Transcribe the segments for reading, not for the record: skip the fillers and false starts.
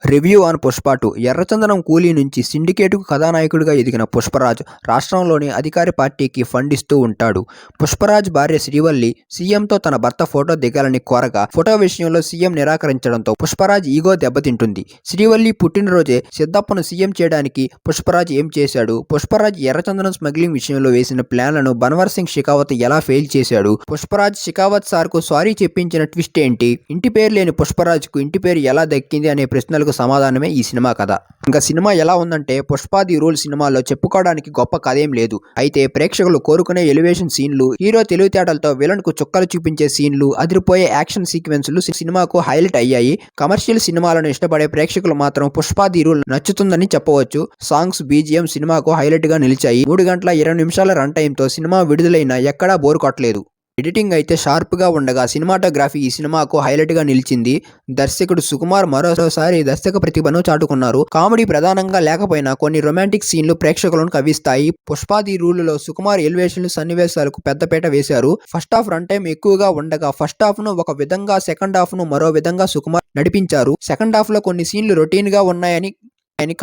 Review on 'Pushpa 2' ఎర్రచందనం కూలీ నుంచి సిండికేట్‌కు కథానాయకుడిగా ఎదిగిన పుష్పరాజ్ రాష్ట్రంలోని అధికార పార్టీకి ఫండ్ ఇస్తూ ఉంటాడు. పుష్పరాజ్ భార్య శ్రీవల్లి సీఎంతో తన భర్త ఫోటో దిగాలని కోరగా ఫోటో విషయంలో సీఎం నిరాకరించడంతో పుష్పరాజ్ ఈగో దెబ్బతింటుంది. శ్రీవల్లి పుట్టినరోజే సిద్ధప్పను సీఎం చేయడానికి పుష్పరాజ్ ఏం చేశాడు? పుష్పరాజ్ ఎర్రచందనం స్మగ్లింగ్ విషయంలో వేసిన ప్లాన్లను బన్వర్ సింగ్ షెకావత్ ఎలా ఫెయిల్ చేశాడు? పుష్పరాజ్ షెకావత్ సార్కు సారీ చెప్పించిన ట్విస్ట్ ఏంటి? ఇంటి పేరు లేని పుష్పరాజ్కు ఇంటి పేరు ఎలా దక్కింది అనే ప్రశ్నలకు సమాధానమే ఈ సినిమా కథ. ఇంకా సినిమా ఎలా ఉందంటే 'పుష్ప ది రూల్' సినిమాలో చెప్పుకోవడానికి గొప్ప కథేం లేదు. అయితే ప్రేక్షకులు కోరుకునే ఎలివేషన్ సీన్లు, హీరో తెలివితేటలతో విలన్ కు చుక్కలు చూపించే సీన్లు, అదిరిపోయే యాక్షన్ సీక్వెన్స్లు సినిమాకు హైలైట్ అయ్యాయి. కమర్షియల్ సినిమాలను ఇష్టపడే ప్రేక్షకులు మాత్రం 'పుష్ప ది రూల్' నచ్చుతుందని చెప్పవచ్చు. సాంగ్స్, బీజిఎం సినిమాకు హైలైట్ గా నిలిచాయి. 3 గంటల 20 నిమిషాల రన్ టైమ్ తో సినిమా విడుదలైనా ఎక్కడా బోర్ కొట్టలేదు. ఎడిటింగ్ అయితే షార్ప్గా ఉండగా సినిమాటోగ్రఫీ ఈ సినిమాకు హైలైట్గా నిలిచింది. దర్శకుడు సుకుమార్ మరోసారి దర్శక ప్రతిభను చాటుకున్నారు. కామెడీ ప్రధానంగా లేకపోయినా కొన్ని రొమాంటిక్ సీన్లు ప్రేక్షకులను కవ్విస్తాయి. 'పుష్ప ది రూల్' సుకుమార్ ఎలివేషన్లు, సన్నివేశాలకు పెద్దపీట వేశారు. ఫస్ట్ హాఫ్ రన్ టైం ఎక్కువగా ఉండగా ఫస్ట్ హాఫ్ ను ఒక విధంగా, సెకండ్ హాఫ్ ను మరో విధంగా సుకుమార్ నడిపించారు. సెకండ్ హాఫ్ లో కొన్ని సీన్లు రొటీన్ గా ఉన్నాయని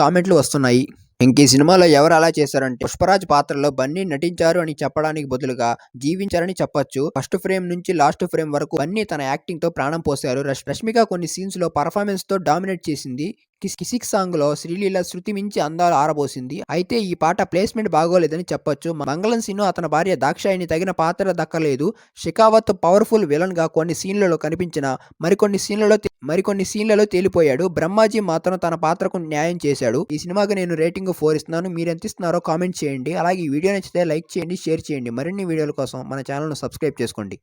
కామెంట్లు వస్తున్నాయి. ఇంక ఈ సినిమాలో ఎవరు అలా చేశారంటే పుష్పరాజ్ పాత్రలో బన్నీ నటించారు అని చెప్పడానికి బదులుగా జీవించారని చెప్పొచ్చు. ఫస్ట్ ఫ్రేమ్ నుంచి లాస్ట్ ఫ్రేమ్ వరకు బన్నీ తన యాక్టింగ్ తో ప్రాణం పోశారు. రష్మిక కొన్ని సీన్స్ లో పర్ఫార్మెన్స్ తో డామినేట్ చేసింది. కిసిక్ సాంగ్ లో శ్రీలీల శృతి మించి అందాలు ఆరబోసింది. అయితే ఈ పాట ప్లేస్మెంట్ బాగోలేదని చెప్పొచ్చు. మంగళం సీను అతని భార్య దాక్షాయిని తగిన పాత్ర దక్కలేదు. షెకావత్ పవర్ఫుల్ విలన్ గా కొన్ని సీన్లలో కనిపించిన మరికొన్ని సీన్లలో తేలిపోయాడు. బ్రహ్మాజీ మాత్రం తన పాత్రకు న్యాయం చేశాడు. ఈ సినిమాకి నేను రేటింగ్ 4 ఇస్తున్నాను. మీరు ఎంత ఇస్తున్నారో కామెంట్ చేయండి. అలాగే ఈ వీడియో నచ్చితే లైక్ చేయండి, షేర్ చేయండి. మరిన్ని వీడియోల కోసం మన ఛానల్ను సబ్స్క్రైబ్ చేసుకోండి.